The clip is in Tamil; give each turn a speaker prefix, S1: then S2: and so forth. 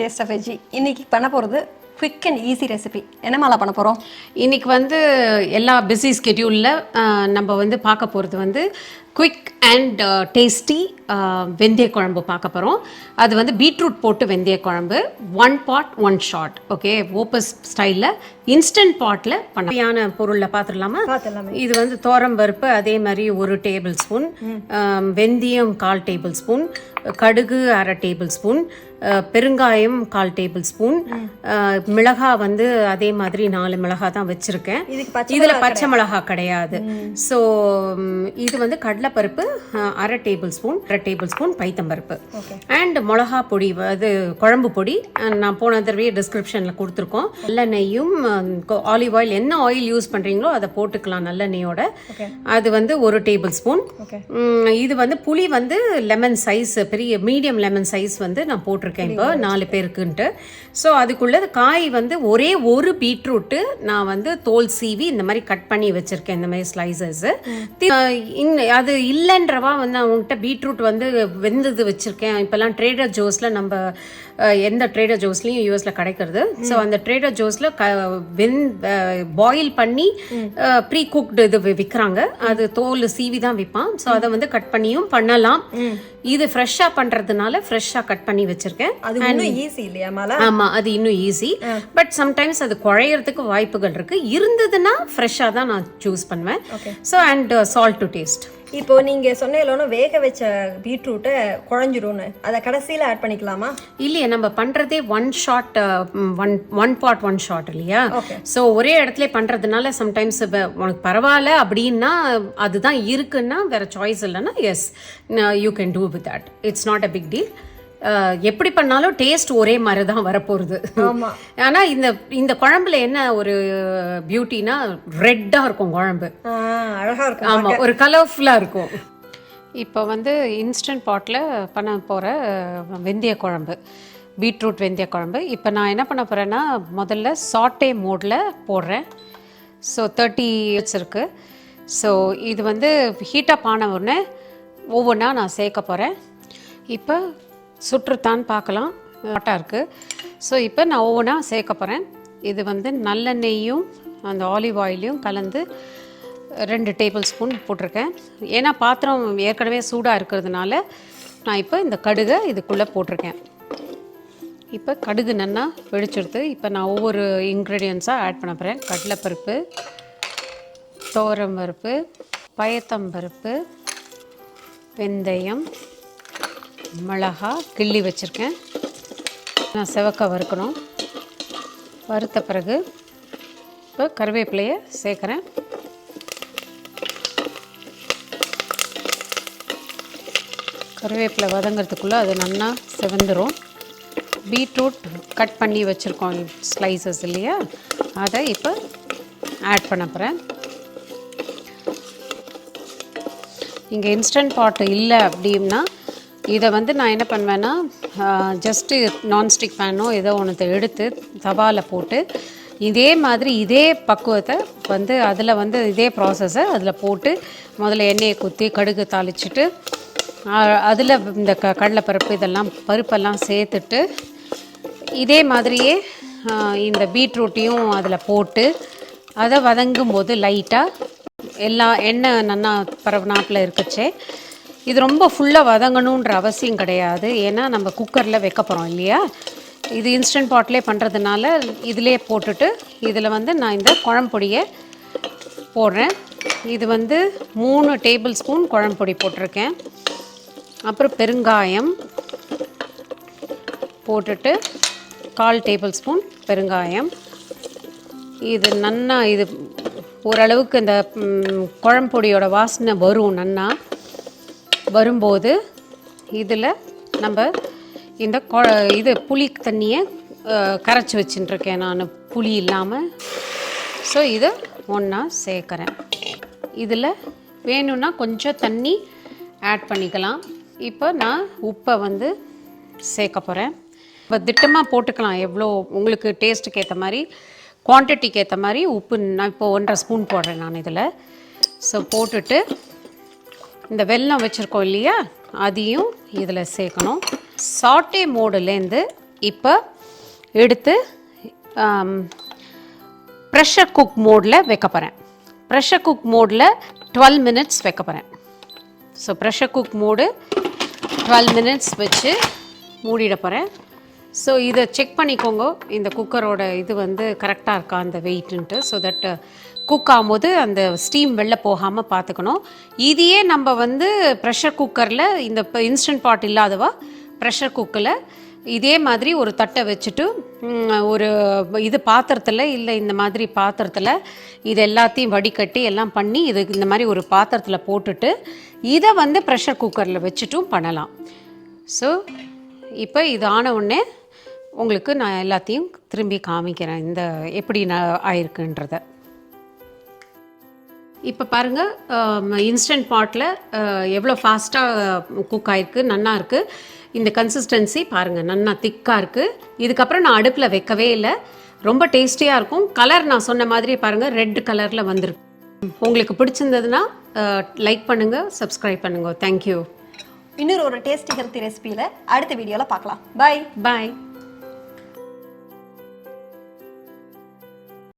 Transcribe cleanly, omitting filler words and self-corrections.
S1: Taste of veggie. இன்னைக்கு பண்ண போகிறது குவிக் அண்ட் ஈஸி ரெசிபி. என்ன மாலா பண்ண போகிறோம்?
S2: இன்றைக்கி வந்து எல்லா பிஸி ஸ்கெடியூலில் நம்ம வந்து பார்க்க போகிறது வந்து குவிக் அண்ட் டேஸ்டி வெந்தய குழம்பு பார்க்க போகிறோம். அது வந்து பீட்ரூட் போட்டு வெந்தய குழம்பு, 1 pot 1 shot. ஓகே, ஓப்பஸ் ஸ்டைலில் இன்ஸ்டன்ட் பாட்டில் பண்ண பொருளில் பார்த்துடலாமா? இது வந்து பருப்பு அதே மாதிரி 1 டேபிள் ஸ்பூன், வெந்தயம் 1/4 டேபிள் ஸ்பூன், கடுகு 1/2 டேபிள் ஸ்பூன், பெருங்காயம் 1/4 டேபிள் ஸ்பூன், மிளகா வந்து அதே மாதிரி 4 மிளகா தான் வச்சுருக்கேன். இதில் பச்சை மிளகா கிடையாது. ஸோ இது வந்து கடலைப்பருப்பு 1/2 டேபிள் ஸ்பூன் பைத்தம்பருப்பு அண்ட் மிளகா பொடி, அது குழம்பு பொடி நான் போன தடவையே டிஸ்கிரிப்ஷனில் கொடுத்துருக்கோம். நல்லெண்ணெயும் ஆலிவ் ஆயில், என்ன ஆயில் யூஸ் பண்ணுறீங்களோ அதை போட்டுக்கலாம் நல்லெண்ணெயோட. அது வந்து 1 டேபிள் ஸ்பூன். இது வந்து புளி வந்து லெமன் சைஸ், பெரிய மீடியம் லெமன் சைஸ் வந்து நான் போட்டிருக்கேன் இப்போ 4 பேருக்குன்ட்டு. ஸோ அதுக்குள்ள காய் வந்து ஒரே 1 பீட்ரூட்டு நான் வந்து தோல் சீவி இந்த மாதிரி கட் பண்ணி வச்சுருக்கேன், இந்த மாதிரி ஸ்லைசஸ். அது இல்லைன்றவா வந்து அவங்ககிட்ட பீட்ரூட் வந்து வெந்தது வச்சுருக்கேன். இப்போல்லாம் ட்ரேடர் ஜோஸில் நம்ம எந்த ட்ரேடர் ஜோஸ்லையும் யூஎஸில் கிடைக்கிறது. ஸோ அந்த ட்ரேடர் ஜோஸில் பாயில் பண்ணி ப்ரீ குக்டு இது விற்கிறாங்க. அது தோல் சீவி தான் விற்பான். ஸோ அதை வந்து கட் பண்ணியும் பண்ணலாம். இது ஃப்ரெஷ்ஷாக பண்ணுறதுனால ஃப்ரெஷ்ஷாக கட் பண்ணி வச்சுருக்கேன்.
S1: அது இன்னும் ஈஸி இல்லையா மாலா?
S2: ஆமாம், அது இன்னும் ஈஸி. பட் சம்டைம்ஸ் அது குழையிறதுக்கு வாய்ப்புகள் இருக்குது. இருந்ததுன்னா ஃப்ரெஷ்ஷாக தான் நான் சூஸ் பண்ணுவேன். So and salt to taste.
S1: இப்போ நீங்க சொன்னீங்களோ வேக வச்ச பீட்ரூட்டை குழஞ்சிடும்னு, அதை கடைசியில் ஆட் பண்ணிக்கலாமா?
S2: இல்லையே, நம்ம பண்றதே 1 shot 1 pot 1 shot இல்லையா? ஸோ ஒரே இடத்துல பண்றதுனால சம்டைம்ஸ் உனக்கு பரவாயில்ல அப்படின்னா, அதுதான் இருக்குன்னா, வேற சாய்ஸ் இல்லைன்னா yes you can do with that. It's not a big deal. எப்படி பண்ணாலும் டேஸ்ட் ஒரே மாதிரி தான் வரப்போகுது. ஆனால் இந்த குழம்புல என்ன ஒரு பியூட்டினா, ரெட்டாக இருக்கும் குழம்பு,
S1: அழகாக இருக்கும்.
S2: ஆமாம், ஒரு கலர்ஃபுல்லாக இருக்கும். இப்போ வந்து இன்ஸ்டன்ட் பாட்டில் பண்ண போகிற வெந்தய குழம்பு, பீட்ரூட் வெந்தய குழம்பு. இப்போ நான் என்ன பண்ண போகிறேன்னா, முதல்ல சாட்டே மோடில் போடுறேன். ஸோ 30 இருக்குது. ஸோ இது வந்து ஹீட்டப் ஆன உடனே ஒவ்வொன்றா நான் சேர்க்க போகிறேன். இப்போ சுற்றுத்தான் பார்க்கலாம், ஹாட்டாக இருக்குது. ஸோ இப்போ நான் ஒவ்வொன்றா சேர்க்க போகிறேன். இது வந்து நல்லெண்ணெயும் அந்த ஆலிவ் ஆயிலையும் கலந்து 2 டேபிள் ஸ்பூன் போட்டிருக்கேன். ஏன்னா பாத்திரம் ஏற்கனவே சூடாக இருக்கிறதுனால நான் இப்போ இந்த கடுகை இதுக்குள்ளே போட்டிருக்கேன். இப்போ கடுகு நல்லா வெடிச்சிடுது. இப்போ நான் ஒவ்வொரு இன்க்ரீடியன்ஸாக ஆட் பண்ண போகிறேன். கடலைப்பருப்பு, பருப்பு, பயத்தம்பருப்பு, வெந்தயம், மிளகா கிள்ளி வச்சுருக்கேன். நான் செவக்க வறுக்கணும். வறுத்த பிறகு இப்போ கருவேப்பிலையை சேர்க்குறேன். கருவேப்பிலை வதங்கிறதுக்குள்ளே அது நல்லா செவந்துடும். பீட்ரூட் கட் பண்ணி வச்சுருக்கோம் ஸ்லைசஸ் இல்லையா, அதை இப்போ ஆட் பண்ண போகிறேன். இங்கே இன்ஸ்டன்ட் பாட்டு இல்லை அப்படின்னா இதை வந்து நான் என்ன பண்ணுவேன்னா, ஜஸ்ட்டு நான்ஸ்டிக் பேனோ ஏதோ ஒன்று எடுத்து தவாவில் போட்டு இதே மாதிரி இதே பக்குவத்தை வந்து அதில் வந்து இதே ப்ராசஸை அதில் போட்டு முதல்ல எண்ணெயை குத்தி கடுகு தாளிச்சிட்டு அதில் இந்த கடலைப்பருப்பு இதெல்லாம் பருப்பெல்லாம் சேர்த்துட்டு இதே மாதிரியே இந்த பீட்ரூட்டையும் அதில் போட்டு அதை வதங்கும் போது லைட்டாக எல்லா எண்ணெய் நல்லா பரவனாப்பில் இருக்கச்சே. இது ரொம்ப ஃபுல்லாக வதங்கணுன்ற அவசியம் கிடையாது, ஏன்னா நம்ம குக்கரில் வைக்க போகிறோம் இல்லையா. இது இன்ஸ்டன்ட் பாட்லேயே பண்ணுறதுனால இதிலே போட்டுட்டு இதில் வந்து நான் இந்த குழம்பொடியை போடுறேன். இது வந்து 3 டேபிள் ஸ்பூன் குழம்பொடி போட்டிருக்கேன். அப்புறம் பெருங்காயம் போட்டுட்டு 1/4 டேபிள் ஸ்பூன் பெருங்காயம். இது நன்னா இது ஓரளவுக்கு இந்த குழம்பொடியோட வாசனை வரும். நன்னா வரும்போது இதில் நம்ம இந்த இது புளி தண்ணியை கரைச்சி வச்சுட்டுருக்கேன் நான், புளி இல்லாமல். ஸோ இதை ஒன்றா சேர்க்குறேன். இதில் வேணும்னா கொஞ்சம் தண்ணி ஆட் பண்ணிக்கலாம். இப்போ நான் உப்பை வந்து சேர்க்க போகிறேன். இப்போ திட்டமாக போட்டுக்கலாம், எவ்வளோ உங்களுக்கு டேஸ்ட்டுக்கு ஏற்ற மாதிரி, குவான்டிட்டிக்கு ஏற்ற மாதிரி உப்பு. நான் இப்போ 1.5 ஸ்பூன் போடுறேன் நான் இதில். ஸோ போட்டுட்டு இந்த வெல்லம் வச்சுருக்கோம் இல்லையா, அதையும் இதில் சேர்க்கணும். சாட்டே மோடுலேருந்து இப்போ எடுத்து ப்ரெஷர் குக் மோடில் வைக்க போகிறேன். ப்ரெஷர் குக் மோடில் 12 மினிட்ஸ் வைக்க போகிறேன். So pressure cook mode 12 minutes வச்சு மூடிட போகிறேன். ஸோ இதை செக் பண்ணிக்கோங்க, இந்த குக்கரோட இது வந்து கரெக்டாக இருக்கா அந்த வெயிட்டுன்ட்டு. ஸோ தட் குக் ஆகும்போது அந்த ஸ்டீம் வெளில போகாமல் பார்த்துக்கணும். இதையே நம்ம வந்து ப்ரெஷர் குக்கரில் இந்த இன்ஸ்டன்ட் பாட் இல்லாதவா ப்ரெஷர் குக்கரில் இதே மாதிரி ஒரு தட்டை வச்சுட்டு ஒரு இது பாத்திரத்தில் இல்லை இந்த மாதிரி பாத்திரத்தில் இது எல்லாத்தையும் வடிகட்டி எல்லாம் பண்ணி இது இந்த மாதிரி ஒரு பாத்திரத்தில் போட்டுட்டு இதை வந்து ப்ரெஷர் குக்கரில் வச்சுட்டும் பண்ணலாம். ஸோ இப்போ இது ஆன உடனே உங்களுக்கு நான் எல்லாத்தையும் திரும்பி காமிக்கிறேன் இந்த எப்படி ஆயிருக்குன்றத. இப்போ பாருங்கள், இன்ஸ்டன்ட் பாட்டில் எவ்வளோ ஃபாஸ்ட்டாக குக் ஆகிருக்கு, நன்னா இருக்குது. இந்த கன்சிஸ்டன்சி பாருங்கள், நன்னா திக்காக இருக்குது. இதுக்கப்புறம் நான் அடுப்பில் வைக்கவே இல்லை. ரொம்ப டேஸ்டியாக இருக்கும். கலர் நான் சொன்ன மாதிரி பாருங்கள், ரெட் கலரில் வந்துருக்கு. உங்களுக்கு பிடிச்சிருந்ததுன்னா லைக் பண்ணுங்கள், சப்ஸ்கிரைப் பண்ணுங்கள். தேங்க்யூ.
S1: இன்னொரு ஒரு டேஸ்டி ஹெல்த்தி ரெசிபியில் அடுத்த வீடியோவில் பார்க்கலாம். பாய்.